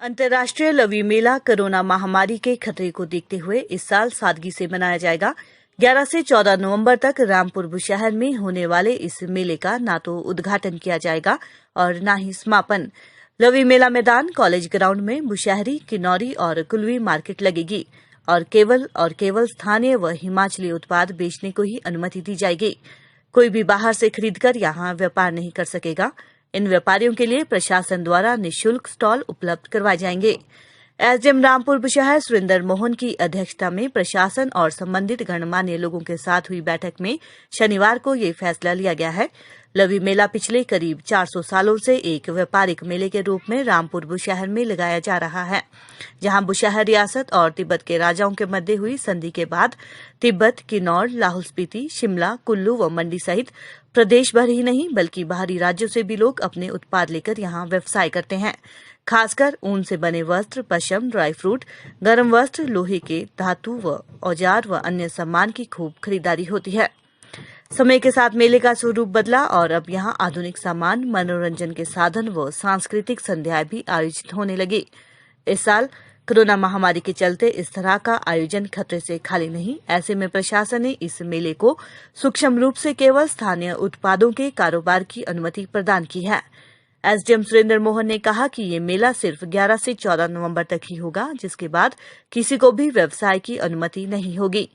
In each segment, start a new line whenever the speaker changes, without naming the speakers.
अंतर्राष्ट्रीय लवी मेला कोरोना महामारी के खतरे को देखते हुए इस साल सादगी से मनाया जाएगा। 11 से 14 नवंबर तक रामपुर बुशहर में होने वाले इस मेले का न तो उद्घाटन किया जाएगा और न ही समापन। लवी मेला मैदान, कॉलेज ग्राउंड में बुशहरी, किन्नौरी और कुल्वी मार्केट लगेगी और केवल स्थानीय व हिमाचली उत्पाद बेचने को ही अनुमति दी जाएगी। कोई भी बाहर से खरीदकर यहां व्यापार नहीं कर सकेगा। इन व्यापारियों के लिए प्रशासन द्वारा निःशुल्क स्टॉल उपलब्ध करवाए जाएंगे। एसडीएम रामपुर बुशहर सुरेंद्र मोहन की अध्यक्षता में प्रशासन और संबंधित गणमान्य लोगों के साथ हुई बैठक में शनिवार को ये फैसला लिया गया है। लवी मेला पिछले करीब 400 सालों से एक व्यापारिक मेले के रूप में रामपुर बुशहर में लगाया जा रहा है, जहां बुशहर रियासत और तिब्बत के राजाओं के मध्य हुई संधि के बाद तिब्बत, किन्नौर, लाहौल स्पीति, शिमला, कुल्लू व मंडी सहित प्रदेश भर ही नहीं बल्कि बाहरी राज्यों से भी लोग अपने उत्पाद लेकर यहां व्यवसाय करते हैं। खासकर ऊन से बने वस्त्र, पशम, ड्राई फ्रूट, गर्म वस्त्र, लोहे के धातु व औजार व अन्य सामान की खूब खरीदारी होती है। समय के साथ मेले का स्वरूप बदला और अब यहां आधुनिक सामान, मनोरंजन के साधन व सांस्कृतिक संध्याएं भी आयोजित होने लगी। इस साल कोरोना महामारी के चलते इस तरह का आयोजन खतरे से खाली नहीं। ऐसे में प्रशासन ने इस मेले को सूक्ष्म रूप से केवल स्थानीय उत्पादों के कारोबार की अनुमति प्रदान की है। एसडीएम सुरेंद्र मोहन ने कहा कि ये मेला सिर्फ 11 से 14 नवंबर तक ही होगा, जिसके बाद किसी को भी व्यवसाय की अनुमति नहीं होगी।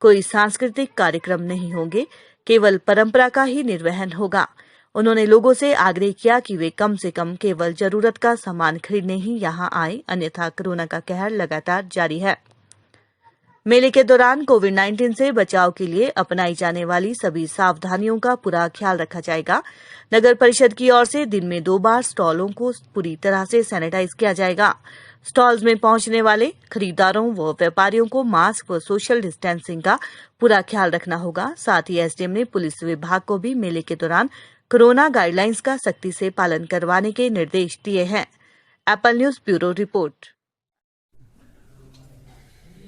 कोई सांस्कृतिक कार्यक्रम नहीं होंगे, केवल परंपरा का ही निर्वहन होगा। उन्होंने लोगों से आग्रह किया कि वे कम से कम केवल जरूरत का सामान खरीदने ही यहां आए, अन्यथा कोरोना का कहर लगातार जारी है। मेले के दौरान कोविड-19 से बचाव के लिए अपनाई जाने वाली सभी सावधानियों का पूरा ख्याल रखा जाएगा। नगर परिषद की ओर से दिन में 2 बार स्टॉलों को पूरी तरह से सैनिटाइज किया जाएगा। स्टॉल्स में पहुंचने वाले खरीदारों व व्यापारियों को मास्क व सोशल डिस्टेंसिंग का पूरा ख्याल रखना होगा। साथ ही एसडीएम ने पुलिस विभाग को भी मेले के दौरान कोरोना गाइडलाइंस का सख्ती से पालन करवाने के निर्देश दिए हैं। Apple news bureau report.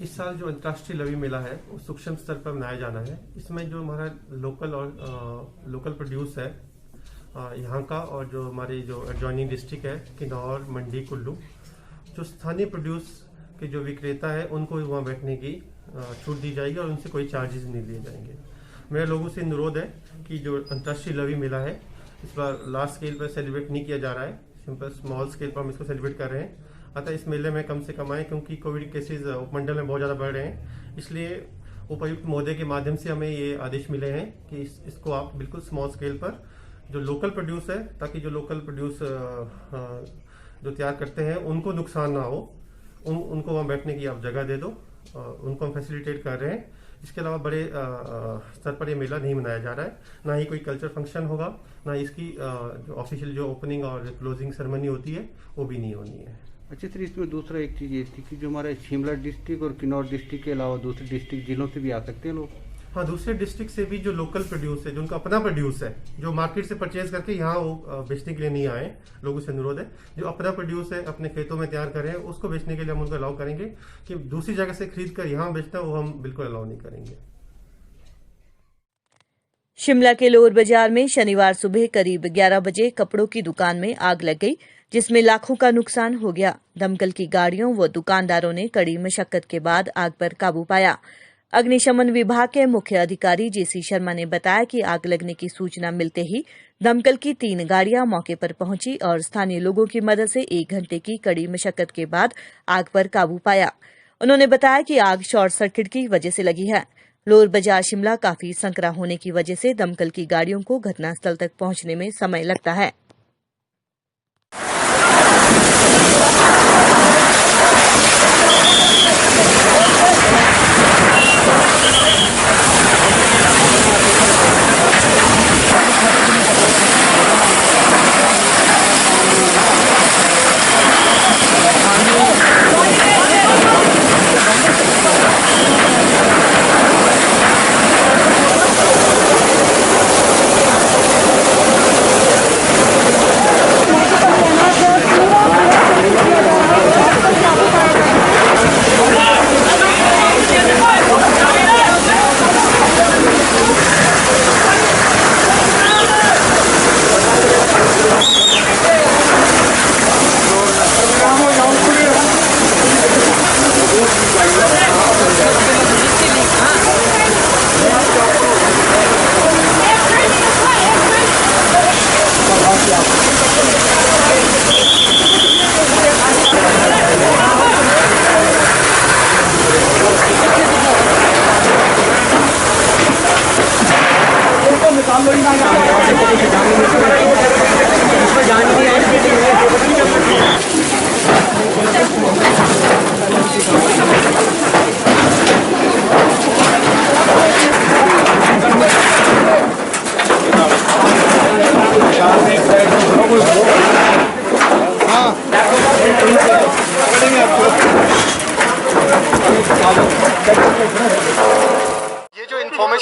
इस साल जो अंतर्राष्ट्रीय लवी मेला है वो सूक्ष्म स्तर पर मनाया जाना है। इसमें जो हमारा लोकल प्रोड्यूस है यहाँ का, और जो हमारे जो एडजॉइनिंग डिस्ट्रिक्ट है किन्नौर, मंडी, कुल्लू, जो स्थानीय प्रोड्यूस के जो विक्रेता है उनको वहाँ बैठने की छूट दी जाएगी और उनसे कोई चार्जेस नहीं लिए जाएंगे। मेरा लोगों से अनुरोध है कि जो अंतर्राष्ट्रीय लवी मेला है इस बार लार्ज स्केल पर सेलिब्रेट नहीं किया जा रहा है, सिंपल स्मॉल स्केल पर हम इसको सेलिब्रेट कर रहे हैं। अतः इस मेले में कम से कम आए, क्योंकि कोविड केसेज उपमंडल में बहुत ज़्यादा बढ़ रहे हैं। इसलिए उपायुक्त महोदय के माध्यम से हमें ये आदेश मिले हैं कि इसको आप बिल्कुल स्मॉल स्केल पर जो लोकल प्रोड्यूस है, ताकि जो लोकल प्रोड्यूस जो तैयार करते हैं उनको नुकसान ना हो, उनको वहाँ बैठने की आप जगह दे दो, उनको हम फैसिलिटेट कर रहे हैं। इसके अलावा बड़े स्तर पर ये मेला नहीं मनाया जा रहा है, ना ही कोई कल्चर फंक्शन होगा, ना इसकी जो ऑफिशियल जो ओपनिंग और क्लोजिंग सेरेमनी होती है वो भी नहीं होनी है।
अच्छा सर, इसमें दूसरा एक चीज़ ये थी कि जो हमारे शिमला डिस्ट्रिक्ट और किन्नौर डिस्ट्रिक्ट के अलावा दूसरे डिस्ट्रिक्ट जिलों से भी आ सकते हैं लोग।
हाँ, दूसरे डिस्ट्रिक्ट से भी जो लोकल प्रोड्यूस है, जो उनका अपना प्रोड्यूस है, जो मार्केट से परचेज करके यहाँ वो बेचने के लिए नहीं आए, लोगों से अनुरोध है जो अपना प्रोड्यूस है अपने खेतों में तैयार कर रहे हैं उसको बेचने के लिए हम उनको अलाउ करेंगे। कि दूसरी जगह से खरीद कर यहाँ बेचना वो हम बिल्कुल अलाउ नहीं करेंगे।
शिमला के लोअर बाजार में शनिवार सुबह करीब 11 बजे कपड़ों की दुकान में आग लग गई, जिसमें लाखों का नुकसान हो गया। दमकल की गाड़ियों व दुकानदारों ने कड़ी मशक्कत के बाद आग पर काबू पाया। अग्निशमन विभाग के मुख्य अधिकारी जेसी शर्मा ने बताया कि आग लगने की सूचना मिलते ही दमकल की 3 गाड़ियां मौके पर पहुंची और स्थानीय लोगों की मदद से 1 घंटे की कड़ी मशक्कत के बाद आग पर काबू पाया। उन्होंने बताया कि आग शॉर्ट सर्किट की वजह से लगी है। लोअर बाजार शिमला काफी संकरा होने की वजह से दमकल की गाड़ियों को घटनास्थल तक पहुंचने में समय लगता है।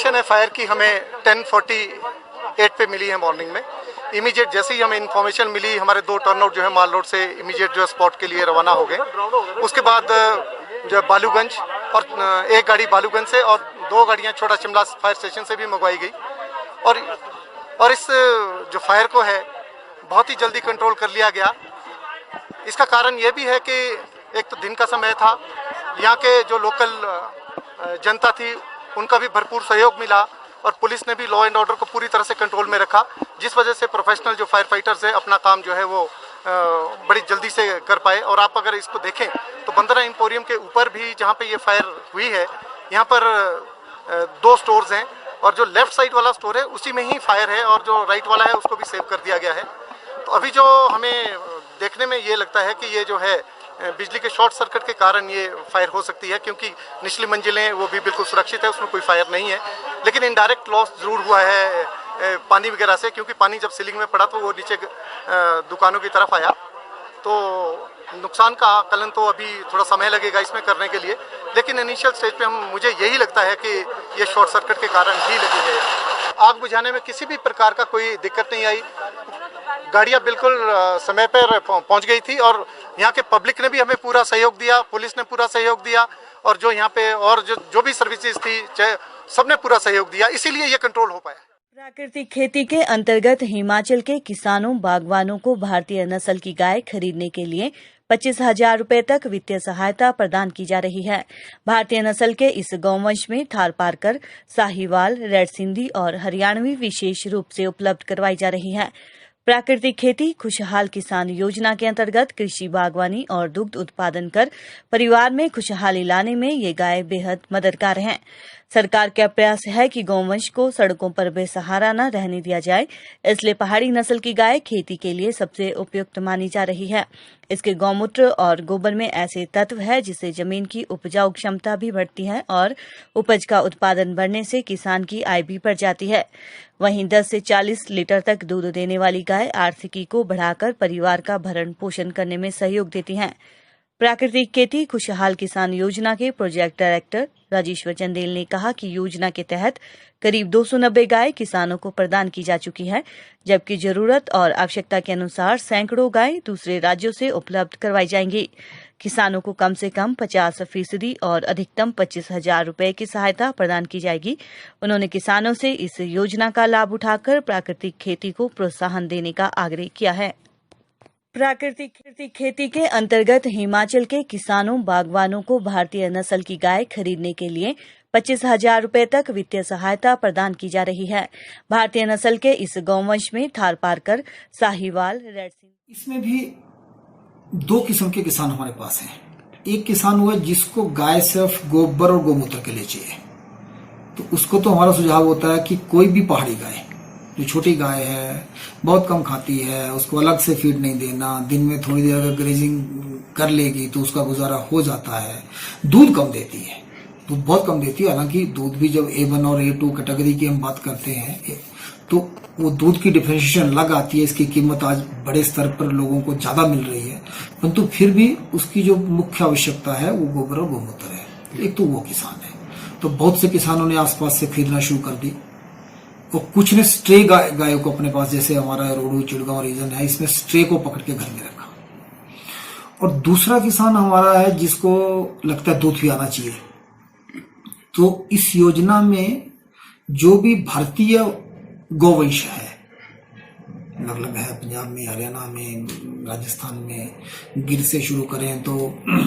इन्फॉर्मेशन है फायर की हमें 10:48 पे मिली है मॉर्निंग में। इमीडिएट जैसे ही हमें इन्फॉर्मेशन मिली, हमारे 2 टर्नआउट जो है माल रोड से इमीडिएट जो है स्पॉट के लिए रवाना हो गए। उसके बाद जो बालूगंज और एक गाड़ी बालूगंज से और 2 गाड़ियां छोटा शिमला फायर स्टेशन से भी मंगवाई गई और इस जो फायर को है बहुत ही जल्दी कंट्रोल कर लिया गया। इसका कारण ये भी है कि एक तो दिन का समय था, यहाँ के जो लोकल जनता थी उनका भी भरपूर सहयोग मिला और पुलिस ने भी लॉ एंड ऑर्डर को पूरी तरह से कंट्रोल में रखा, जिस वजह से प्रोफेशनल जो फायर फाइटर्स है अपना काम जो है वो बड़ी जल्दी से कर पाए। और आप अगर इसको देखें तो बंदरा एम्पोरियम के ऊपर भी जहाँ पे ये फायर हुई है, यहाँ पर 2 स्टोर्स हैं और जो लेफ्ट साइड वाला स्टोर है उसी में ही फायर है और जो राइट वाला है उसको भी सेव कर दिया गया है। तो अभी जो हमें देखने में ये लगता है कि ये जो है बिजली के शॉर्ट सर्किट के कारण ये फायर हो सकती है, क्योंकि निचली मंजिलें वो भी बिल्कुल सुरक्षित है, उसमें कोई फायर नहीं है। लेकिन इनडायरेक्ट लॉस ज़रूर हुआ है पानी वगैरह से, क्योंकि पानी जब सीलिंग में पड़ा तो वो नीचे दुकानों की तरफ आया। तो नुकसान का आकलन तो अभी थोड़ा समय लगेगा इसमें करने के लिए, लेकिन इनिशियल स्टेज पे मुझे यही लगता है कि ये शॉर्ट सर्किट के कारण ही लगी है। आग बुझाने में किसी भी प्रकार का कोई दिक्कत नहीं आई, गाड़ियाँ बिल्कुल समय पर पहुँच गई थी और यहाँ के पब्लिक ने भी हमें पूरा सहयोग दिया, पुलिस ने पूरा सहयोग दिया और जो यहाँ पे और जो भी सर्विसेज थी सबने पूरा सहयोग दिया, इसीलिए ये कंट्रोल हो पाया।
प्राकृतिक खेती के अंतर्गत हिमाचल के किसानों बागवानों को भारतीय नस्ल की गाय खरीदने के लिए 25,000 रुपए तक वित्तीय सहायता प्रदान की जा रही है। भारतीय नस्ल के इस गौवंश में थारपारकर, साहिवाल, रेड सिंधी और हरियाणवी विशेष रूप से उपलब्ध करवाई जा रही है। प्राकृतिक खेती खुशहाल किसान योजना के अंतर्गत कृषि, बागवानी और दुग्ध उत्पादन कर परिवार में खुशहाली लाने में ये गाय बेहद मददगार हैं। सरकार का प्रयास है कि गौवंश को सड़कों पर बेसहारा न रहने दिया जाए, इसलिए पहाड़ी नस्ल की गाय खेती के लिए सबसे उपयुक्त मानी जा रही है। इसके गौमूत्र और गोबर में ऐसे तत्व है जिससे जमीन की उपजाऊ क्षमता भी बढ़ती है और उपज का उत्पादन बढ़ने से किसान की आय भी बढ़ जाती है। वहीं 10 से 40 लीटर तक दूध देने वाली गाय आर्थिकी को बढ़ाकर परिवार का भरण पोषण करने में सहयोग देती हैं। प्राकृतिक खेती खुशहाल किसान योजना के प्रोजेक्ट डायरेक्टर राजेश्वर चंदेल ने कहा कि योजना के तहत करीब 290 गाय किसानों को प्रदान की जा चुकी है, जबकि जरूरत और आवश्यकता के अनुसार सैकड़ों गाय दूसरे राज्यों से उपलब्ध करवाई जाएंगी। किसानों को कम से कम 50% और अधिकतम 25,000 रुपए की सहायता प्रदान की जाएगी। उन्होंने किसानों से इस योजना का लाभ उठाकर प्राकृतिक खेती को प्रोत्साहन देने का आग्रह किया है। प्राकृतिक खेती के अंतर्गत हिमाचल के किसानों बागवानों को भारतीय नस्ल की गाय खरीदने के लिए 25,000 रुपए तक वित्तीय सहायता प्रदान की जा रही है। भारतीय नस्ल के इस गौवंश में थारपारकर, साहिवाल, रेड सिंधी।
इसमें भी 2 किस्म के किसान हमारे पास हैं। एक किसान हुआ जिसको गाय सिर्फ गोबर और गोमूत्र के लिए चाहिए, तो उसको तो हमारा सुझाव होता है कि कोई भी पहाड़ी गाय जो छोटी गाय है, बहुत कम खाती है, उसको अलग से फीड नहीं देना, दिन में थोड़ी देर अगर ग्रेजिंग कर लेगी तो उसका गुजारा हो जाता है। दूध कम देती है, दूध बहुत कम देती है। हालांकि दूध भी जब A1 और A2 कैटेगरी की हम बात करते हैं तो वो दूध की डिफरेंशिएशन अलग आती है, इसकी कीमत आज बड़े स्तर पर लोगों को ज्यादा मिल रही है, परंतु फिर भी उसकी जो मुख्य आवश्यकता है वो गोबर और गोमूत्र है। एक तो वो किसान है, तो बहुत से किसानों ने आसपास से खरीदना शुरू कर दी और कुछ ने स्ट्रे गायों को अपने पास, जैसे हमारा रोडू चिड़गांव रीजन है, इसमें स्ट्रे को पकड़ के घर में रखा। और दूसरा किसान हमारा है जिसको लगता है दूध भी आना चाहिए, तो इस योजना में जो भी भारतीय गौवंश है, अलग है पंजाब में, हरियाणा में, राजस्थान में, गिर से शुरू करें तो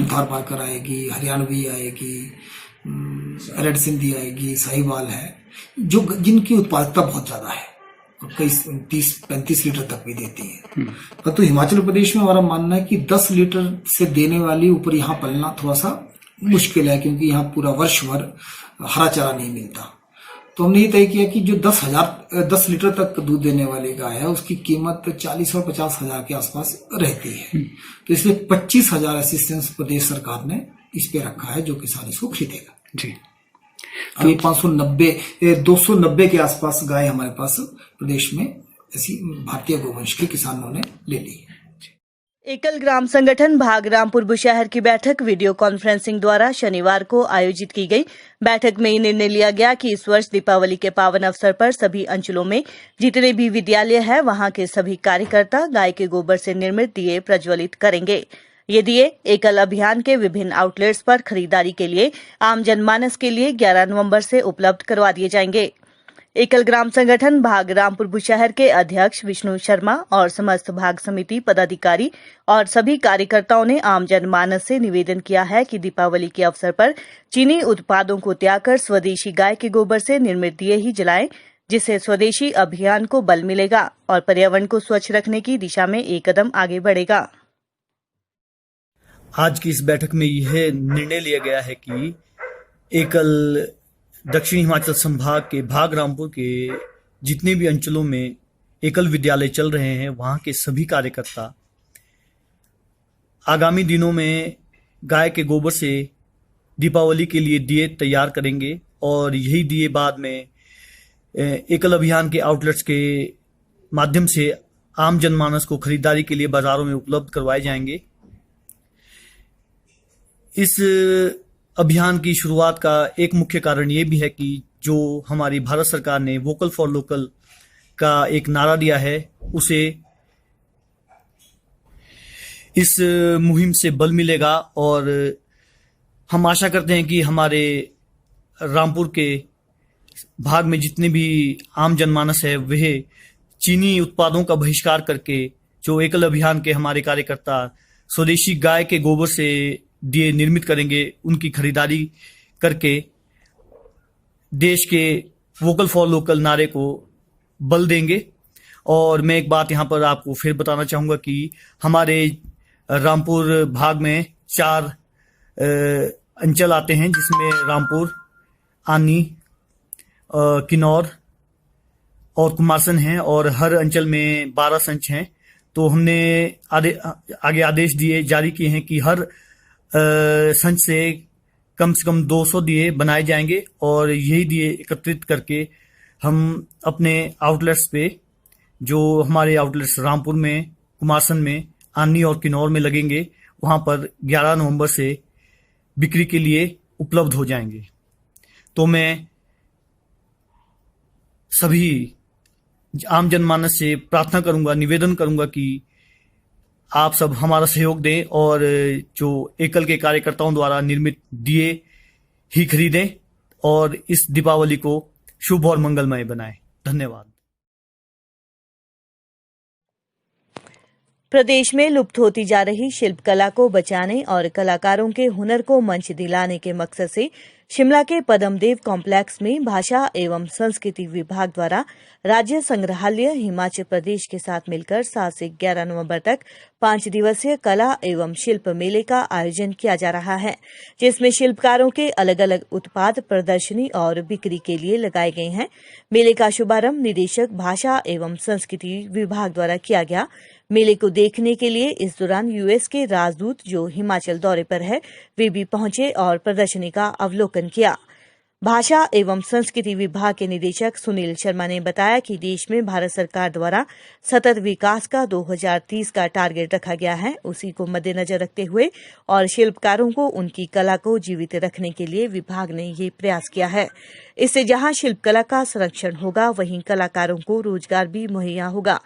थारपारकर आएगी, हरियाणवी आएगी, रेड सिंधी आएगी, साहिवाल है, जो जिनकी उत्पादकता बहुत ज्यादा है और कई 30-35 लीटर तक भी देती है। परंतु हिमाचल प्रदेश में हमारा मानना है कि 10 लीटर से देने वाली ऊपर यहाँ पलना थोड़ा सा मुश्किल है, क्योंकि यहाँ पूरा वर्ष भर हरा चारा नहीं मिलता। तो हमने ये तय किया कि जो 10 लीटर तक दूध देने वाली गाय है उसकी कीमत 40 और 50,000 के आसपास रहती है। तो इसलिए 25,000 असिस्टेंस प्रदेश सरकार ने इस पे रखा है, जो किसान इसको खरीदेगा।
जी,
अभी 290 के आसपास गाय हमारे पास प्रदेश में ऐसी भारतीय गोवंश के किसानों ने ले ली है।
एकल ग्राम संगठन भाग रामपुर बुशहर की बैठक वीडियो कॉन्फ्रेंसिंग द्वारा शनिवार को आयोजित की गई। बैठक में निर्णय लिया गया कि इस वर्ष दीपावली के पावन अवसर पर सभी अंचलों में जितने भी विद्यालय हैं वहां के सभी कार्यकर्ता गाय के गोबर से निर्मित दिए प्रज्वलित करेंगे। ये दिए एकल अभियान के विभिन्न आउटलेट्स पर खरीदारी के लिए आम जनमानस के लिए 11 नवंबर से उपलब्ध करवा दिए जाएंगे। एकल ग्राम संगठन भाग रामपुर बुशहर के अध्यक्ष विष्णु शर्मा और समस्त भाग समिति पदाधिकारी और सभी कार्यकर्ताओं ने आम जनमानस से निवेदन किया है कि दीपावली के अवसर पर चीनी उत्पादों को त्याग कर स्वदेशी गाय के गोबर से निर्मित दिए ही जलाएं, जिससे स्वदेशी अभियान को बल मिलेगा और पर्यावरण को स्वच्छ रखने की दिशा में एक कदम आगे बढ़ेगा।
आज की इस बैठक में यह निर्णय लिया गया है कि एकल दक्षिण हिमाचल संभाग के भाग रामपुर के जितने भी अंचलों में एकल विद्यालय चल रहे हैं वहां के सभी कार्यकर्ता आगामी दिनों में गाय के गोबर से दीपावली के लिए दिए तैयार करेंगे और यही दिए बाद में एकल अभियान के आउटलेट्स के माध्यम से आम जनमानस को खरीदारी के लिए बाजारों में उपलब्ध करवाए जाएंगे। इस अभियान की शुरुआत का एक मुख्य कारण ये भी है कि जो हमारी भारत सरकार ने वोकल फॉर लोकल का एक नारा दिया है उसे इस मुहिम से बल मिलेगा और हम आशा करते हैं कि हमारे रामपुर के भाग में जितने भी आम जनमानस है वह चीनी उत्पादों का बहिष्कार करके जो एकल अभियान के हमारे कार्यकर्ता स्वदेशी गाय के गोबर से दिए निर्मित करेंगे, उनकी खरीदारी करके देश के वोकल फॉर लोकल नारे को बल देंगे। और मैं एक बात यहाँ पर आपको फिर बताना चाहूँगा कि हमारे रामपुर भाग में 4 अंचल आते हैं, जिसमें रामपुर, आनी, किन्नौर और कुमारसैन हैं और हर अंचल में 12 संच हैं। तो हमने आगे आदेश जारी किए हैं कि हर संच से कम 200 दिए बनाए जाएंगे और यही दिए एकत्रित करके हम अपने आउटलेट्स पे, जो हमारे आउटलेट्स रामपुर में, कुमारसैन में, आनी और किन्नौर में लगेंगे, वहां पर 11 नवंबर से बिक्री के लिए उपलब्ध हो जाएंगे। तो मैं सभी आम जनमानस से प्रार्थना करूंगा, निवेदन करूंगा कि आप सब हमारा सहयोग दें और जो एकल के कार्यकर्ताओं द्वारा निर्मित दिए ही खरीदें और इस दीपावली को शुभ और मंगलमय बनाएं। धन्यवाद।
प्रदेश में लुप्त होती जा रही शिल्प कला को बचाने और कलाकारों के हुनर को मंच दिलाने के मकसद से शिमला के पद्मदेव कॉम्प्लेक्स में भाषा एवं संस्कृति विभाग द्वारा राज्य संग्रहालय हिमाचल प्रदेश के साथ मिलकर 7 से 11 नवंबर तक 5 दिवसीय कला एवं शिल्प मेले का आयोजन किया जा रहा है, जिसमें शिल्पकारों के अलग अलग उत्पाद प्रदर्शनी और बिक्री के लिए लगाए गए हैं। मेले का शुभारंभ निदेशक भाषा एवं संस्कृति विभाग द्वारा किया गया। मेले को देखने के लिए इस दौरान यूएस के राजदूत जो हिमाचल दौरे पर है वे भी पहुंचे और प्रदर्शनी का अवलोकन किया। भाषा एवं संस्कृति विभाग के निदेशक सुनील शर्मा ने बताया कि देश में भारत सरकार द्वारा सतत विकास का 2030 का टारगेट रखा गया है, उसी को मद्देनजर रखते हुए और शिल्पकारों को उनकी कला को जीवित रखने के लिए विभाग ने ये प्रयास किया है। इससे जहां शिल्पकला का संरक्षण होगा वहीं कलाकारों को रोजगार भी मुहैया होगा।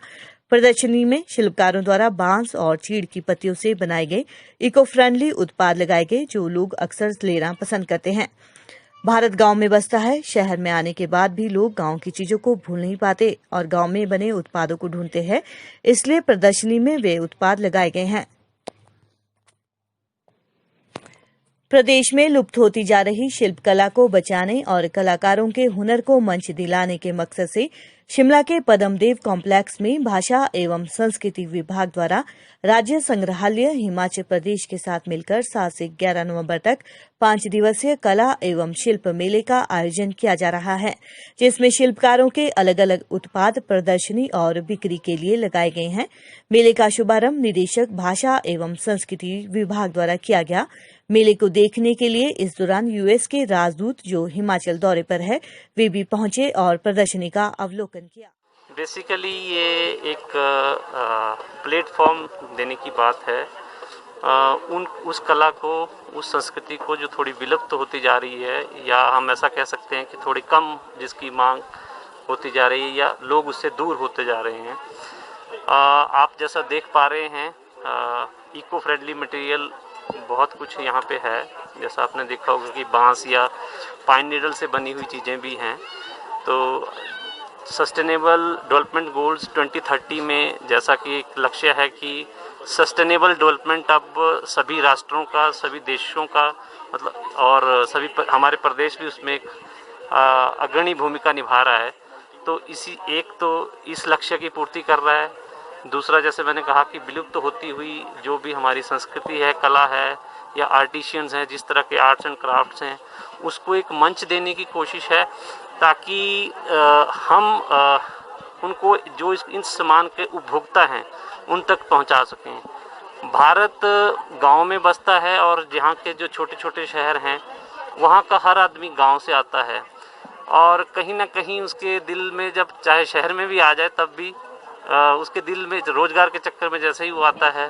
प्रदर्शनी में शिल्पकारों द्वारा बांस और चीड़ की पत्तियों से बनाए गए इको फ्रेंडली उत्पाद लगाए गए, जो लोग अक्सर लेना पसंद करते हैं। भारत गांव में बसता है। शहर में आने के बाद भी लोग गांव की चीजों को भूल नहीं पाते और गांव में बने उत्पादों को ढूंढते हैं, इसलिए प्रदर्शनी में वे उत्पाद लगाए गए हैं। प्रदेश में लुप्त होती जा रही शिल्पकला को बचाने और कलाकारों के हुनर को मंच दिलाने के मकसद से शिमला के पद्मदेव कॉम्प्लेक्स में भाषा एवं संस्कृति विभाग द्वारा राज्य संग्रहालय हिमाचल प्रदेश के साथ मिलकर 7 से 11 नवंबर तक 5 दिवसीय कला एवं शिल्प मेले का आयोजन किया जा रहा है, जिसमें शिल्पकारों के अलग अलग उत्पाद प्रदर्शनी और बिक्री के लिए लगाए गए हैं। मेले का शुभारंभ निदेशक भाषा एवं संस्कृति विभाग द्वारा किया गया। मेले को देखने के लिए इस दौरान यूएस के राजदूत जो हिमाचल दौरे पर है वे भी पहुंचे और प्रदर्शनी का अवलोकन किया।
बेसिकली ये एक प्लेटफॉर्म देने की बात है उस कला को, उस संस्कृति को जो थोड़ी विलुप्त होती जा रही है, या हम ऐसा कह सकते हैं कि थोड़ी कम जिसकी मांग होती जा रही है, या लोग उससे दूर होते जा रहे हैं। आप जैसा देख पा रहे हैं इको फ्रेंडली मटेरियल बहुत कुछ यहाँ पे है। जैसा आपने देखा होगा कि बांस या पाइन नीडल से बनी हुई चीज़ें भी हैं। तो सस्टेनेबल डेवलपमेंट गोल्स 2030 में जैसा कि एक लक्ष्य है कि सस्टेनेबल डेवलपमेंट अब सभी राष्ट्रों का, सभी देशों का मतलब, और सभी हमारे प्रदेश भी उसमें एक अग्रणी भूमिका निभा रहा है। तो इस लक्ष्य की पूर्ति कर रहा है। दूसरा, जैसे मैंने कहा कि विलुप्त होती हुई जो भी हमारी संस्कृति है, कला है या आर्टिशियंस हैं, जिस तरह के आर्ट्स एंड क्राफ्ट्स हैं, उसको एक मंच देने की कोशिश है ताकि हम उनको जो इन सामान के उपभोक्ता हैं उन तक पहुंचा सकें। भारत गांव में बसता है और जहाँ के जो छोटे छोटे शहर हैं वहाँ का हर आदमी गांव से आता है, और कहीं ना कहीं उसके दिल में, जब चाहे शहर में भी आ जाए तब भी उसके दिल में रोजगार के चक्कर में जैसे ही वो आता है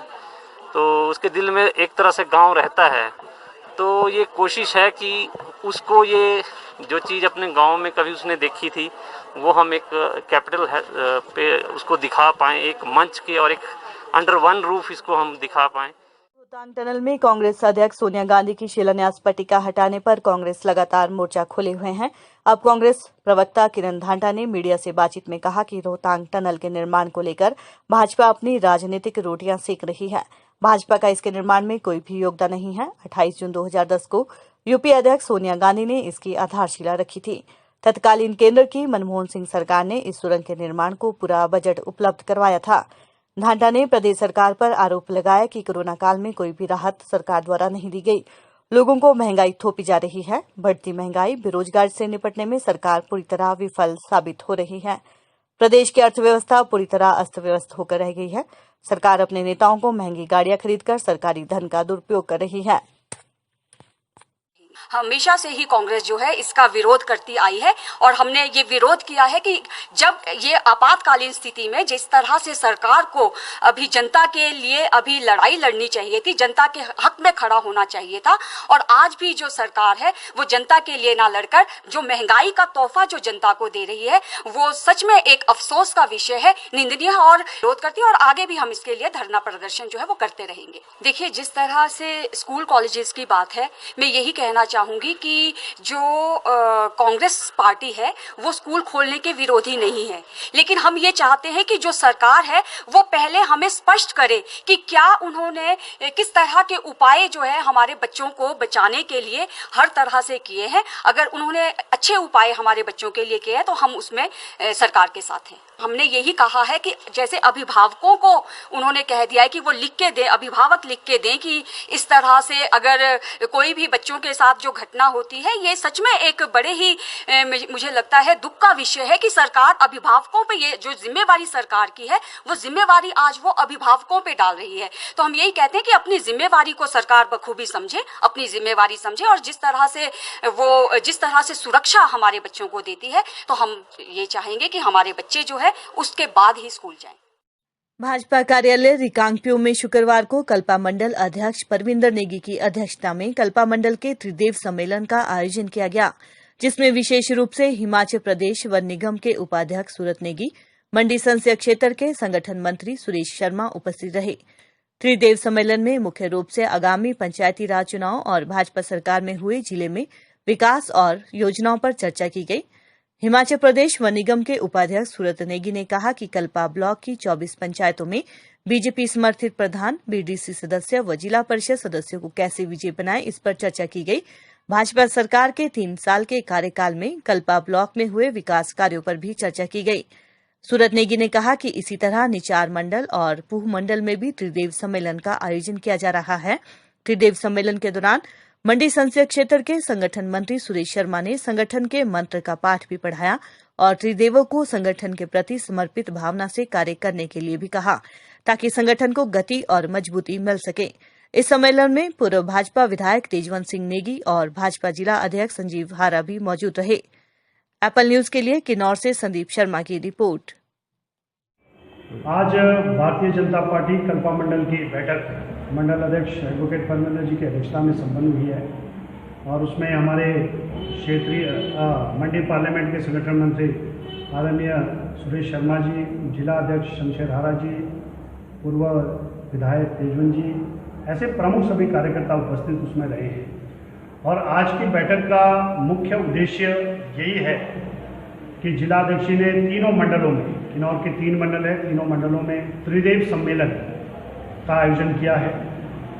तो उसके दिल में एक तरह से गांव रहता है। तो ये कोशिश है कि उसको ये जो चीज़ अपने गांव में कभी उसने देखी थी वो हम एक कैपिटल पे उसको दिखा पाएँ, एक मंच के और एक अंडर वन रूफ इसको हम दिखा पाएँ।
रोहतांग टनल में कांग्रेस अध्यक्ष सोनिया गांधी की शिलान्यास पट्टिका हटाने पर कांग्रेस लगातार मोर्चा खोले हुए हैं। अब कांग्रेस प्रवक्ता किरण धांटा ने मीडिया से बातचीत में कहा कि रोहतांग टनल के निर्माण को लेकर भाजपा अपनी राजनीतिक रोटियां सेक रही है। भाजपा का इसके निर्माण में कोई भी योगदान नहीं है। 28 जून 2010 को यूपी अध्यक्ष सोनिया गांधी ने इसकी आधारशिला रखी थी। तत्कालीन केंद्र की मनमोहन सिंह सरकार ने इस सुरंग के निर्माण को पूरा बजट उपलब्ध करवाया था। धांटा ने प्रदेश सरकार पर आरोप लगाया कि कोरोना काल में कोई भी राहत सरकार द्वारा नहीं दी गई। लोगों को महंगाई थोपी जा रही है। बढ़ती महंगाई, बेरोजगारी से निपटने में सरकार पूरी तरह विफल साबित हो रही है। प्रदेश की अर्थव्यवस्था पूरी तरह अस्त व्यस्त होकर रह गई है। सरकार अपने नेताओं को महंगी गाड़ियां खरीदकर सरकारी धन का दुरुपयोग कर रही है।
हमेशा से ही कांग्रेस जो है इसका विरोध करती आई है, और हमने ये विरोध किया है कि जब ये आपातकालीन स्थिति में जिस तरह से सरकार को अभी जनता के लिए अभी लड़ाई लड़नी चाहिए थी, जनता के हक में खड़ा होना चाहिए था, और आज भी जो सरकार है वो जनता के लिए ना लड़कर जो महंगाई का तोहफा जो जनता को दे रही है वो सच में एक अफसोस का विषय है, निंदनीय है, और विरोध करती है। और आगे भी हम इसके लिए धरना प्रदर्शन जो है वो करते रहेंगे। देखिए, जिस तरह से स्कूल कॉलेजेस की बात है, मैं यही कहना चाहूंगी कि जो कांग्रेस पार्टी है वो स्कूल खोलने के विरोधी नहीं है, लेकिन हम ये चाहते हैं कि जो सरकार है वो पहले हमें स्पष्ट करे कि क्या उन्होंने किस तरह के उपाय जो है हमारे बच्चों को बचाने के लिए हर तरह से किए हैं। अगर उन्होंने अच्छे उपाय हमारे बच्चों के लिए किए हैं तो हम उसमें सरकार के साथ हैं। हमने यही कहा है कि जैसे अभिभावकों को उन्होंने कह दिया है कि वो लिख के दें, अभिभावक लिख के दें कि इस तरह से अगर कोई भी बच्चों के साथ जो घटना होती है, ये सच में एक बड़े ही मुझे लगता है दुख का विषय है कि सरकार अभिभावकों पे ये जो जिम्मेवारी सरकार की है वो जिम्मेवारी आज वो अभिभावकों पे डाल रही है। तो हम यही कहते हैं कि अपनी जिम्मेवारी को सरकार बखूबी समझे, अपनी जिम्मेवारी समझे, और जिस तरह से सुरक्षा हमारे बच्चों को देती है तो हम ये चाहेंगे कि हमारे बच्चे जो है उसके बाद ही स्कूल जाएं।
भाजपा कार्यालय रिकांगपिओ में शुक्रवार को कल्पा मंडल अध्यक्ष परविंदर नेगी की अध्यक्षता में कल्पा मंडल के त्रिदेव सम्मेलन का आयोजन किया गया, जिसमें विशेष रूप से हिमाचल प्रदेश वन निगम के उपाध्यक्ष सूरत नेगी, मंडी संसदीय क्षेत्र के संगठन मंत्री सुरेश शर्मा उपस्थित रहे। त्रिदेव सम्मेलन में मुख्य रूप से आगामी पंचायती राज चुनाव और भाजपा सरकार में हुए जिले में विकास और योजनाओं पर चर्चा की गई। हिमाचल प्रदेश वन निगम के उपाध्यक्ष सूरत नेगी ने कहा कि कल्पा ब्लॉक की 24 पंचायतों में बीजेपी समर्थित प्रधान, बीडीसी सदस्य व जिला परिषद सदस्यों को कैसे विजयी बनाए, इस पर चर्चा की गई। भाजपा सरकार के 3 साल के कार्यकाल में कल्पा ब्लॉक में हुए विकास कार्यों पर भी चर्चा की गई। सूरत नेगी ने कहा कि इसी तरह निचार मंडल और पूह मंडल में भी त्रिदेव सम्मेलन का आयोजन किया जा रहा है। त्रिदेव सम्मेलन के दौरान मंडी संसदीय क्षेत्र के संगठन मंत्री सुरेश शर्मा ने संगठन के मंत्र का पाठ भी पढ़ाया और त्रिदेवों को संगठन के प्रति समर्पित भावना से कार्य करने के लिए भी कहा, ताकि संगठन को गति और मजबूती मिल सके। इस सम्मेलन में पूर्व भाजपा विधायक तेजवंत सिंह नेगी और भाजपा जिला अध्यक्ष संजीव हारा भी मौजूद रहे। एप्पल न्यूज के लिए किन्नौर से संदीप शर्मा की रिपोर्ट।
आज भारतीय जनता पार्टी कल्पा मंडल की बैठक मंडल अध्यक्ष एडवोकेट परमेंद्र जी की अध्यक्षता में संपन्न हुई है और उसमें हमारे क्षेत्रीय मंडी पार्लियामेंट के संगठन मंत्री आदरणीय सुरेश शर्मा जी, जिला अध्यक्ष शमशेर हारा जी, पूर्व विधायक तेजवंत जी, ऐसे प्रमुख सभी कार्यकर्ता उपस्थित उसमें रहे हैं। और आज की बैठक का मुख्य उद्देश्य यही है कि जिलाध्यक्ष ने तीनों मंडलों में, किन्नौर के 3 मंडल है, तीनों मंडलों में त्रिदेव सम्मेलन का आयोजन किया है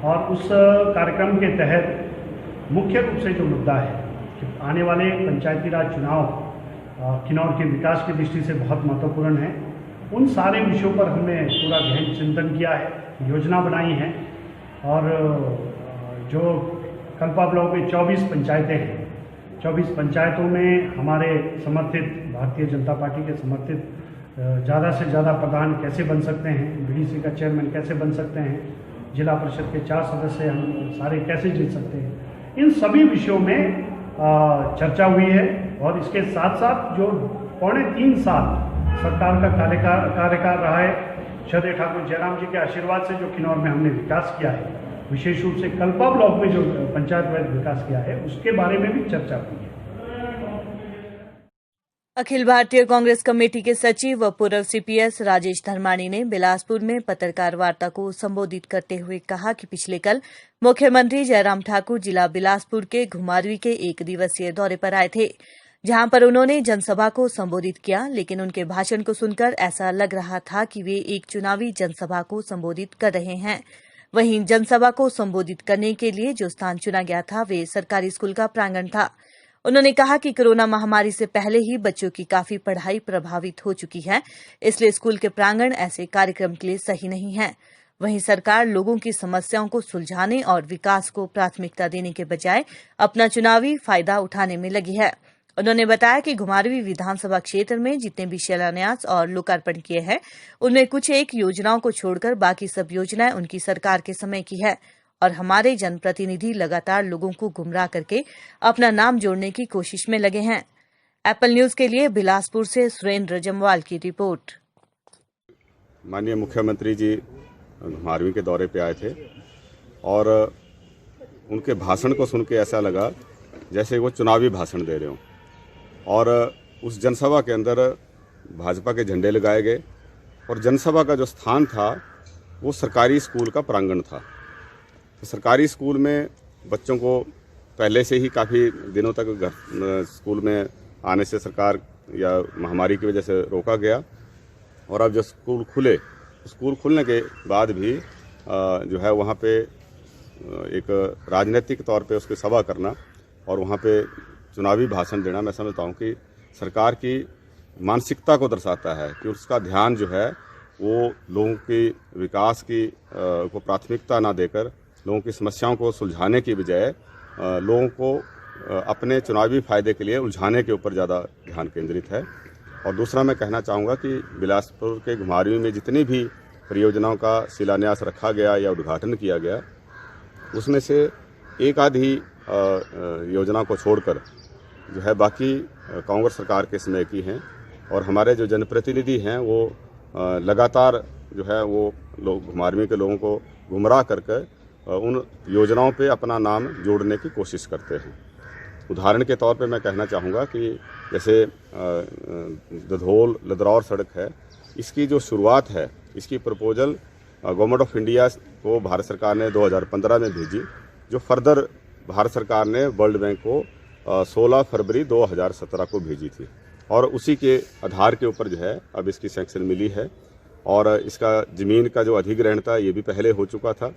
और उस कार्यक्रम के तहत मुख्य रूप से जो मुद्दा है कि आने वाले पंचायती राज चुनाव किन्नौर के विकास की दृष्टि से बहुत महत्वपूर्ण है, उन सारे विषयों पर हमने पूरा गहन चिंतन किया है, योजना बनाई है और जो कल्पा ब्लॉक में 24 पंचायतें हैं, 24 पंचायतों में हमारे समर्थित भारतीय जनता पार्टी के समर्थित ज़्यादा से ज़्यादा प्रधान कैसे बन सकते हैं, बीडीसी का चेयरमैन कैसे बन सकते हैं, जिला परिषद के 4 सदस्य हम सारे कैसे जीत सकते हैं, इन सभी विषयों में चर्चा हुई है। और इसके साथ साथ जो 3.25 साल सरकार का कार्यकाल रहा है, श्रद्धेय ठाकुर जयराम जी के आशीर्वाद से जो किन्नौर में हमने विकास किया है, विशेष रूप से कल्पा ब्लॉक में जो पंचायत वाइज विकास किया है, उसके बारे में भी चर्चा हुई है।
अखिल भारतीय कांग्रेस कमेटी के सचिव व पूर्व सीपीएस राजेश धर्माणी ने बिलासपुर में पत्रकार वार्ता को संबोधित करते हुए कहा कि पिछले कल मुख्यमंत्री जयराम ठाकुर जिला बिलासपुर के घुमारवीं के 1 दिवसीय दौरे पर आए थे, जहां पर उन्होंने जनसभा को संबोधित किया, लेकिन उनके भाषण को सुनकर ऐसा लग रहा था कि वे एक चुनावी जनसभा को संबोधित कर रहे हैं। वहीं जनसभा को संबोधित करने के लिए जो स्थान चुना गया था वे सरकारी स्कूल का प्रांगण था। उन्होंने कहा कि कोरोना महामारी से पहले ही बच्चों की काफी पढ़ाई प्रभावित हो चुकी है, इसलिए स्कूल के प्रांगण ऐसे कार्यक्रम के लिए सही नहीं है। वहीं सरकार लोगों की समस्याओं को सुलझाने और विकास को प्राथमिकता देने के बजाय अपना चुनावी फायदा उठाने में लगी है। उन्होंने बताया कि घुमारवीं विधानसभा क्षेत्र में जितने भी शिलान्यास और लोकार्पण किए हैं, उनमें कुछ एक योजनाओं को छोड़कर बाकी सब योजनाएं उनकी सरकार के समय की है और हमारे जनप्रतिनिधि लगातार लोगों को गुमराह करके अपना नाम जोड़ने की कोशिश में लगे हैं। एप्पल न्यूज के लिए बिलासपुर से सुरेंद्र जमवाल की रिपोर्ट।
माननीय मुख्यमंत्री जी घुमारवीं के दौरे पे आए थे और उनके भाषण को सुन के ऐसा लगा जैसे वो चुनावी भाषण दे रहे हों। और उस जनसभा के अंदर भाजपा के झंडे लगाए गए और जनसभा का जो स्थान था वो सरकारी स्कूल का प्रांगण था। तो सरकारी स्कूल में बच्चों को पहले से ही काफ़ी दिनों तक स्कूल में आने से सरकार या महामारी की वजह से रोका गया और अब जो स्कूल खुलने के बाद भी जो है वहाँ पे एक राजनीतिक तौर पे उसकी सभा करना और वहाँ पे चुनावी भाषण देना, मैं समझता हूँ कि सरकार की मानसिकता को दर्शाता है कि उसका ध्यान जो है वो लोगों की विकास की को प्राथमिकता ना देकर लोगों की समस्याओं को सुलझाने की बजाय लोगों को अपने चुनावी फायदे के लिए उलझाने के ऊपर ज़्यादा ध्यान केंद्रित है। और दूसरा मैं कहना चाहूँगा कि बिलासपुर के घुमारवीं में जितनी भी परियोजनाओं का शिलान्यास रखा गया या उद्घाटन किया गया, उसमें से एक आधी योजना को छोड़कर जो है बाकी कांग्रेस सरकार के समय की हैं और हमारे जो जनप्रतिनिधि हैं वो लगातार जो है वो लोग घुमारवीं के लोगों को गुमराह करके उन योजनाओं पे अपना नाम जोड़ने की कोशिश करते हैं। उदाहरण के तौर पे मैं कहना चाहूँगा कि जैसे दधोल लदरौर सड़क है, इसकी जो शुरुआत है, इसकी प्रपोजल गवर्नमेंट ऑफ इंडिया को भारत सरकार ने 2015 में भेजी, जो फर्दर भारत सरकार ने वर्ल्ड बैंक को 16 फरवरी 2017 को भेजी थी और उसी के आधार के ऊपर जो है अब इसकी सैंक्शन मिली है और इसका ज़मीन का जो अधिग्रहण था ये भी पहले हो चुका था।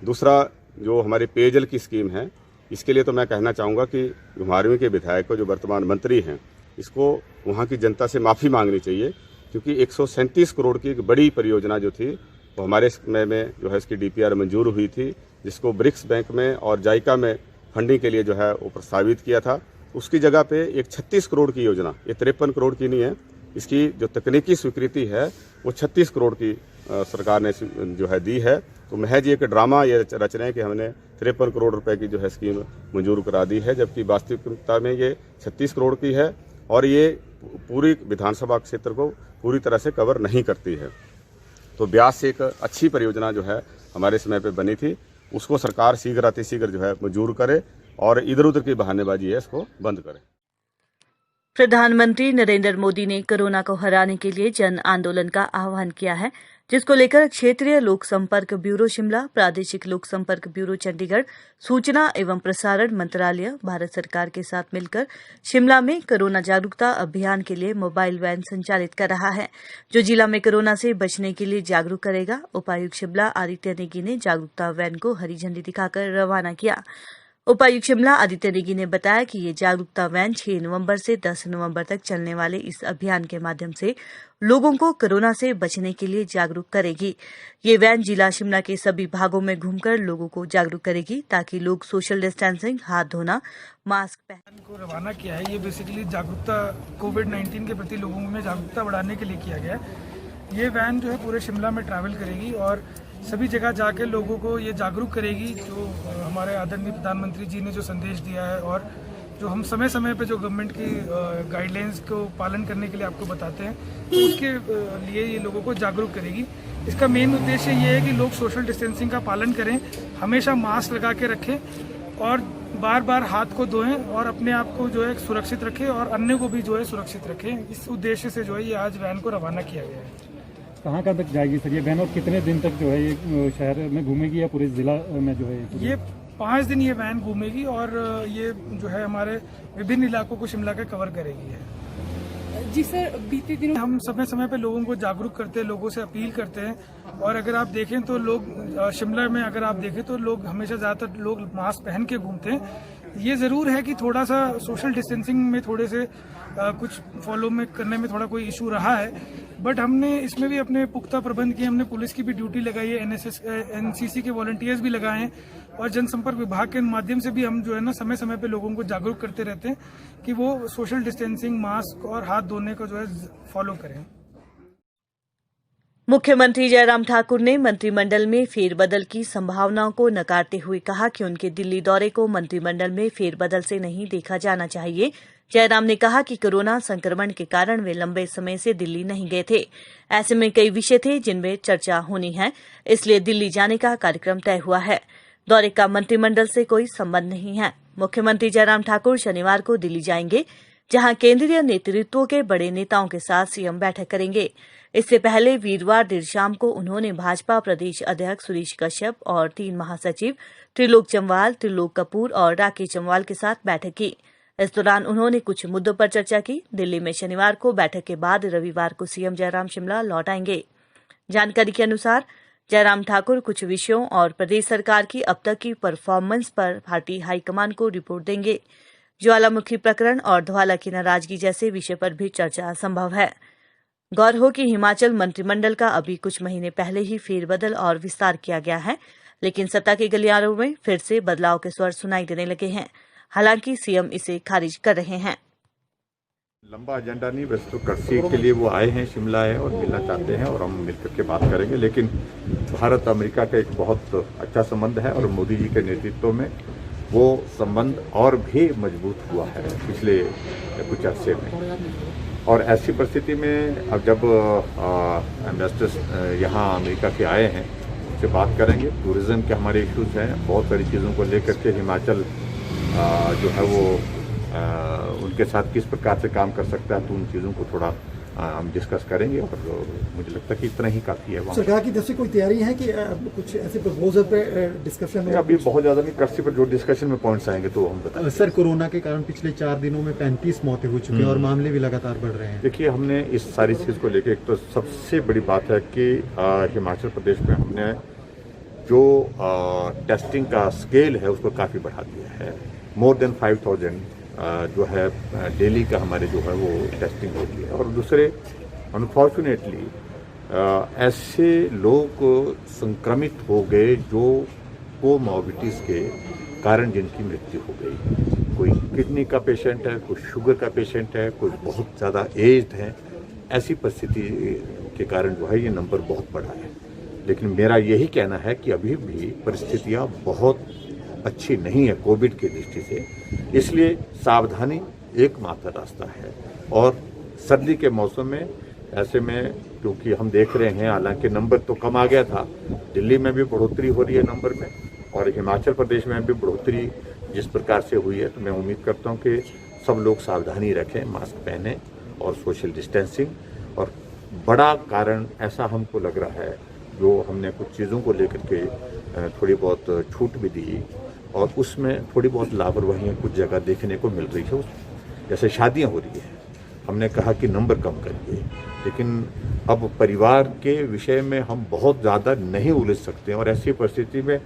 दूसरा जो हमारी पेयजल की स्कीम है, इसके लिए तो मैं कहना चाहूँगा कि घुमारवीं के विधायक को जो वर्तमान मंत्री हैं, इसको वहाँ की जनता से माफ़ी मांगनी चाहिए, क्योंकि 137 करोड़ की एक बड़ी परियोजना जो थी वो हमारे समय में जो है इसकी DPR मंजूर हुई थी, जिसको ब्रिक्स बैंक में और जाइका में फंडिंग के लिए जो है वो प्रस्तावित किया था। उसकी जगह पे एक 36 करोड़ की योजना, ये 53 करोड़ की नहीं है, इसकी जो तकनीकी स्वीकृति है वो 36 करोड़ की सरकार ने जो है दी है। तो महज एक ड्रामा ये रच रहे हैं कि हमने 53 करोड़ रुपए की जो है स्कीम मंजूर करा दी है, जबकि वास्तविकता में ये 36 करोड़ की है और ये पूरी विधानसभा क्षेत्र को पूरी तरह से कवर नहीं करती है। तो ब्यास से एक अच्छी परियोजना जो है हमारे समय पे बनी थी, उसको सरकार शीघ्र अतिशीघ्र जो है मंजूर करे और इधर उधर की बहानेबाजी है इसको बंद करे।
प्रधानमंत्री नरेंद्र मोदी ने कोरोना को हराने के लिए जन आंदोलन का आह्वान किया है, जिसको लेकर क्षेत्रीय लोक संपर्क ब्यूरो शिमला, प्रादेशिक लोक संपर्क ब्यूरो चंडीगढ़, सूचना एवं प्रसारण मंत्रालय भारत सरकार के साथ मिलकर शिमला में कोरोना जागरूकता अभियान के लिए मोबाइल वैन संचालित कर रहा है, जो जिला में कोरोना से बचने के लिए जागरूक करेगा। उपायुक्त शिमला आदित्य नेगी ने जागरूकता वैन को हरी झंडी दिखाकर रवाना किया। उपायुक्त शिमला आदित्य नेगी ने बताया कि ये जागरूकता वैन 6 नवंबर से 10 नवंबर तक चलने वाले इस अभियान के माध्यम से लोगों को कोरोना से बचने के लिए जागरूक करेगी। ये वैन जिला शिमला के सभी भागों में घूमकर लोगों को जागरूक करेगी, ताकि लोग सोशल डिस्टेंसिंग, हाथ धोना, मास्क पहनने
को रवाना किया है। ये बेसिकली जागरूकता कोविड-19 के प्रति लोगों में जागरूकता बढ़ाने के लिए किया गया है। ये वैन जो है पूरे शिमला में ट्रैवल करेगी और सभी जगह जाकर लोगों को ये जागरूक करेगी, जो हमारे आदरणीय प्रधानमंत्री जी ने जो संदेश दिया है और जो हम समय समय पे जो गवर्नमेंट की गाइडलाइंस को पालन करने के लिए आपको बताते हैं, तो उसके लिए ये लोगों को जागरूक करेगी। इसका मेन उद्देश्य ये है कि लोग सोशल डिस्टेंसिंग का पालन करें, हमेशा मास्क लगा के रखें और बार बार हाथ को धोएं और अपने आप को जो है सुरक्षित रखें और अन्य को भी जो है सुरक्षित रखें। इस उद्देश्य से जो है ये आज वैन को रवाना किया गया है।
कहाँ तक जाएगी सर ये वैन और कितने दिन तक जो है ये शहर में घूमेगी या पूरे जिला में जो है?
ये 5 दिन ये वैन घूमेगी और ये जो है हमारे विभिन्न इलाकों को शिमला के कवर करेगी है।
जी सर, बीते दिनों
हम समय समय पे लोगों को जागरूक करते हैं, लोगों से अपील करते हैं और अगर आप देखें तो लोग शिमला में अगर आप देखें तो लोग हमेशा ज़्यादातर लोग मास्क पहन के घूमते हैं। ये ज़रूर है कि थोड़ा सा सोशल डिस्टेंसिंग में थोड़े से कुछ फॉलो में करने में थोड़ा कोई इशू रहा है, बट हमने इसमें भी अपने पुख्ता प्रबंध किए। हमने पुलिस की भी ड्यूटी लगाई है, एनसीसी के वॉलंटियर्स भी लगाए हैं और जनसंपर्क विभाग के माध्यम से भी हम जो है ना समय समय पे लोगों को जागरूक करते रहते हैं कि वो सोशल डिस्टेंसिंग, मास्क और हाथ धोने को जो है फॉलो करें।
मुख्यमंत्री जयराम ठाकुर ने मंत्रिमंडल में फेरबदल की संभावनाओं को नकारते हुए कहा कि उनके दिल्ली दौरे को मंत्रिमंडल में फेरबदल से नहीं देखा जाना चाहिए। जयराम ने कहा कि कोरोना संक्रमण के कारण वे लंबे समय से दिल्ली नहीं गए थे। ऐसे में कई विषय थे जिनमें चर्चा होनी है, इसलिए दिल्ली जाने का कार्यक्रम तय हुआ है। दौरे का मंत्रिमंडल से कोई संबंध नहीं है। मुख्यमंत्री जयराम ठाकुर शनिवार को दिल्ली जाएंगे, जहां केंद्रीय नेतृत्व के बड़े नेताओं के साथ सीएम बैठक करेंगे। इससे पहले वीरवार देर शाम को उन्होंने भाजपा प्रदेश अध्यक्ष सुरेश कश्यप और 3 महासचिव त्रिलोक जम्वाल, त्रिलोक कपूर और राकेश जम्वाल के साथ बैठक की। इस दौरान उन्होंने कुछ मुद्दों पर चर्चा की। दिल्ली में शनिवार को बैठक के बाद रविवार को सीएम जयराम शिमला लौट आएंगे। जानकारी के अनुसार जयराम ठाकुर कुछ विषयों और प्रदेश सरकार की अब तक की परफॉर्मेंस पर पार्टी हाईकमान को रिपोर्ट देंगे। ज्वालामुखी प्रकरण और धवाला की नाराजगी जैसे विषय पर भी चर्चा संभव है। गौर हो कि हिमाचल मंत्रिमंडल का अभी कुछ महीने पहले ही फेरबदल और विस्तार किया गया है, लेकिन सत्ता के गलियारों में फिर से बदलाव के स्वर सुनाई देने लगे हैं। हालांकि सीएम इसे खारिज कर रहे हैं।
लंबा एजेंडा नहीं, बस तो कर्सी के लिए वो आए हैं, शिमला आए और मिलना चाहते हैं और हम मिलकर के बात करेंगे। लेकिन भारत अमेरिका का एक बहुत अच्छा संबंध है और मोदी जी के नेतृत्व में वो संबंध और भी मजबूत हुआ है पिछले कुछ अर्से में। और ऐसी परिस्थिति में अब जब इन्वेस्टर्स यहाँ अमेरिका के आए हैं, उनसे बात करेंगे। टूरिज्म के हमारे इश्यूज हैं, बहुत सारी चीज़ों को लेकर के हिमाचल जो है वो उनके साथ किस प्रकार से काम कर सकता है, तो उन चीज़ों को थोड़ा हम डिस्कस करेंगे और मुझे लगता है कि इतना ही काफ़ी है।
सरकार की तरफ से कोई तैयारी है कि कुछ ऐसे प्रपोजल पे डिस्कशन में?
अभी बहुत ज़्यादा नहीं, कर्सी पर जो डिस्कशन में पॉइंट्स आएंगे तो हम बताएंगे।
सर, कोरोना के कारण पिछले 4 दिनों में 35 मौतें हो चुकी हैं और मामले भी लगातार बढ़ रहे हैं।
देखिए, हमने इस सारी चीज़ को लेकर एक तो सबसे बड़ी बात है कि हिमाचल प्रदेश में हमने जो टेस्टिंग का स्केल है उसको काफ़ी बढ़ा दिया है। मोर देन 5000 जो है डेली का हमारे जो है वो टेस्टिंग होती है। और दूसरे, अनफॉर्चुनेटली ऐसे लोग संक्रमित हो गए जो कोमॉर्बिडिटीज़ के कारण जिनकी मृत्यु हो गई। कोई किडनी का पेशेंट है, कोई शुगर का पेशेंट है, कोई बहुत ज़्यादा एज्ड है। ऐसी परिस्थिति के कारण जो है ये नंबर बहुत बड़ा है। लेकिन मेरा यही कहना है कि अभी भी परिस्थितियाँ बहुत अच्छी नहीं है कोविड की दृष्टि से, इसलिए सावधानी एकमात्र रास्ता है। और सर्दी के मौसम में ऐसे में क्योंकि हम देख रहे हैं, हालांकि नंबर तो कम आ गया था, दिल्ली में भी बढ़ोतरी हो रही है नंबर में, और हिमाचल प्रदेश में भी बढ़ोतरी जिस प्रकार से हुई है, तो मैं उम्मीद करता हूं कि सब लोग सावधानी रखें, मास्क पहने और सोशल डिस्टेंसिंग। और बड़ा कारण ऐसा हमको लग रहा है, जो हमने कुछ चीज़ों को लेकर के थोड़ी बहुत छूट भी दी और उसमें थोड़ी बहुत लापरवाहियाँ कुछ जगह देखने को मिल रही है। जैसे शादियाँ हो रही है, हमने कहा कि नंबर कम करिए, लेकिन अब परिवार के विषय में हम बहुत ज़्यादा नहीं उलझ सकते हैं, और ऐसी परिस्थिति में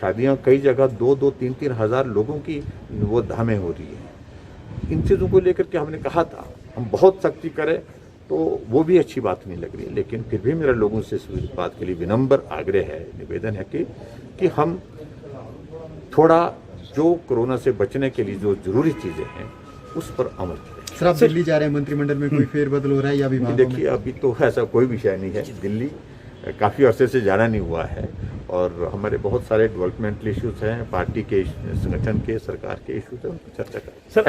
शादियां कई जगह 2-2, 3-3 हज़ार लोगों की वो धामें हो रही है। इन चीज़ों को लेकर के हमने कहा था हम बहुत सख्ती करें, तो वो भी अच्छी बात नहीं लग रही, लेकिन फिर भी मेरा लोगों से इस बात के लिए विनम्र आग्रह है, निवेदन है कि हम थोड़ा जो कोरोना से बचने के लिए जो जरूरी चीज़ें हैं उस पर अमल करें।
सर, आप दिल्ली जा रहे हैं, मंत्रिमंडल में कोई फेरबदल हो रहा है या विभागों में?
देखिए, अभी तो ऐसा कोई विषय नहीं है। दिल्ली काफ़ी अरसे से जाना नहीं हुआ है, और हमारे बहुत सारे डेवलपमेंटल इश्यूज हैं, पार्टी के, संगठन के, सरकार के इश्यूज हैं, उन पर चर्चा करें।
सर,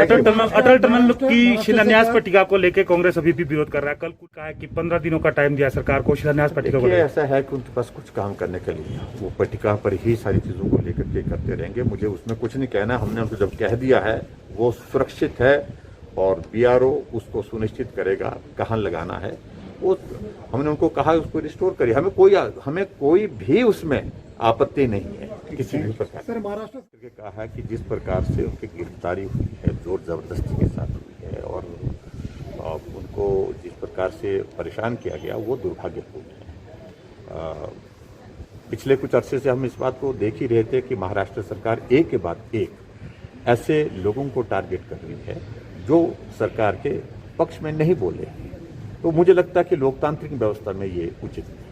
अटल टनल की शिलान्यास पट्टिका को लेकर कांग्रेस अभी भी विरोध कर रहा है। कल कुछ कहा है कि 15 दिनों का टाइम दिया सरकार को शिलान्यास पट्टिका को।
ऐसा है कि उनके पास कुछ काम करने के लिए वो पट्टिका पर ही सारी चीज़ों को लेकर के करते रहेंगे। मुझे उसमें कुछ नहीं कहना, हमने उनको जब कह दिया है वो सुरक्षित है, और BRO उसको सुनिश्चित करेगा कहाँ लगाना है। वो हमने उनको कहा उसको रिस्टोर करिए, हमें कोई भी उसमें आपत्ति नहीं है किसी भी प्रकार।
सर, महाराष्ट्र
ने कहा है कि जिस प्रकार से उनकी गिरफ्तारी हुई है, जोर जबरदस्ती के साथ हुई है, और उनको जिस प्रकार से परेशान किया गया, वो दुर्भाग्यपूर्ण है। पिछले कुछ अरसे से हम इस बात को देख ही रहे थे कि महाराष्ट्र सरकार एक के बाद एक ऐसे लोगों को टारगेट कर रही है जो सरकार के पक्ष में नहीं बोले। तो मुझे लगता है कि लोकतांत्रिक व्यवस्था में ये उचित है।